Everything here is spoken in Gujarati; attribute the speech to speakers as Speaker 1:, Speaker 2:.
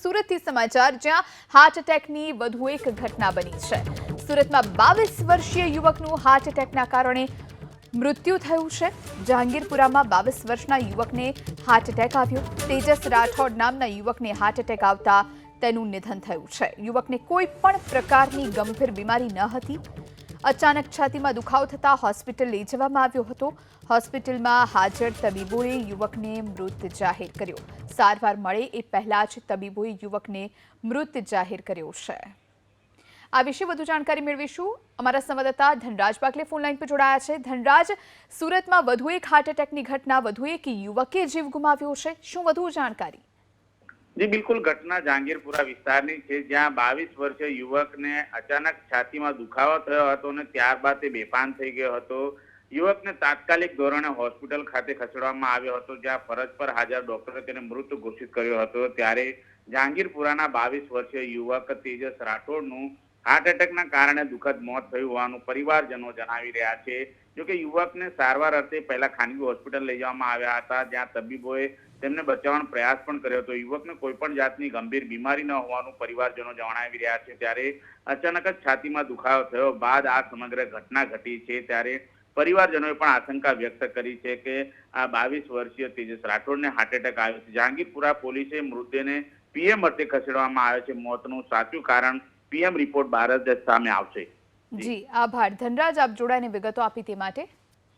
Speaker 1: સુરતથી સમાચાર, જ્યાં હાર્ટ એટેકની વધુ એક ઘટના બની છે। સુરતમાં 22 વર્ષીય યુવકનું હાર્ટ એટેકના કારણે મૃત્યુ થયું છે। જહાંગીરપુરામાં 22 વર્ષના યુવકને હાર્ટ એટેક આવ્યો। તેજસ રાઠોડ નામના યુવકને હાર્ટ એટેક આવતા તેનું નિધન થયું છે। યુવકને કોઈ પણ પ્રકારની ગંભીર બીમારી ન હતી। અચાનક છાતીમાં દુખાવો થતા હોસ્પિટલ લઈ જવામાં આવ્યો હતો। હોસ્પિટલમાં હાજર તબીબોએ યુવકને મૃત જાહેર કર્યો। સારવાર મળે એ પહેલા જ તબીબોએ યુવકને મૃત જાહેર કર્યો છે। આ વિશે વધુ જાણકારી મેળવીશું। અમારા સંવાદદાતા ધનરાજ બાગલે ફોનલાઈન પર જોડાયા છે। ધનરાજ, સુરતમાં વધુ એક હાર્ટ એટેકની ઘટના, વધુ એક યુવકે જીવ ગુમાવ્યો છે, શું વધુ જાણકારી?
Speaker 2: જી બિલકુલ, ઘટના જહાંગીરપુરા વિસ્તારની છે, જ્યાં 22 વર્ષીય યુવકને અચાનક છાતીમાં દુખાવો થયો હતો અને ત્યારબાદ તે બેભાન થઈ ગયો હતો। યુવકને તાત્કાલિક ધોરણે હોસ્પિટલ ખાતે ખસેડવામાં આવ્યો હતો, જ્યાં ફરજ પર હાજર ડોક્ટરે તેને મૃત ઘોષિત કર્યો હતો। ત્યારે જહાંગીરપુરાના 22 વર્ષીય યુવક તેજસ રાઠોડનું હાર્ટ એટેકના કારણે દુઃખદ મોત થયું હોવાનું પરિવારજનો જણાવી રહ્યા છે। જોકે યુવકને સારવાર અર્થે પહેલા ખાનગી હોસ્પિટલ લઈ જવામાં આવ્યા હતા, જ્યાં તબીબોએ તેમને બચાવવાનો પ્રયાસ પણ કર્યો હતો। યુવકને કોઈ પણ જાતની ગંભીર બીમારી ન હોવાનું પરિવારજનો જણાવી રહ્યા છે। ત્યારે અચાનક જ છાતીમાં દુખાવો થયો બાદ આ સમગ્ર ઘટના ઘટી છે। ત્યારે પરિવારજનોએ પણ આશંકા વ્યક્ત કરી છે કે આ 22 વર્ષીય તેજસ રાઠોડને હાર્ટ એટેક આવ્યો છે। જહાંગીરપુરા પોલીસે મૃતદેહને પીએમ અર્થે ખસેડવામાં આવ્યો છે। મોતનું સાચું કારણ પીએમ રિપોર્ટ બહાર જ સામે આવશે।
Speaker 1: જી આભાર ધનરાજ, આપ જોડાઈને વિગતો આપી તે માટે।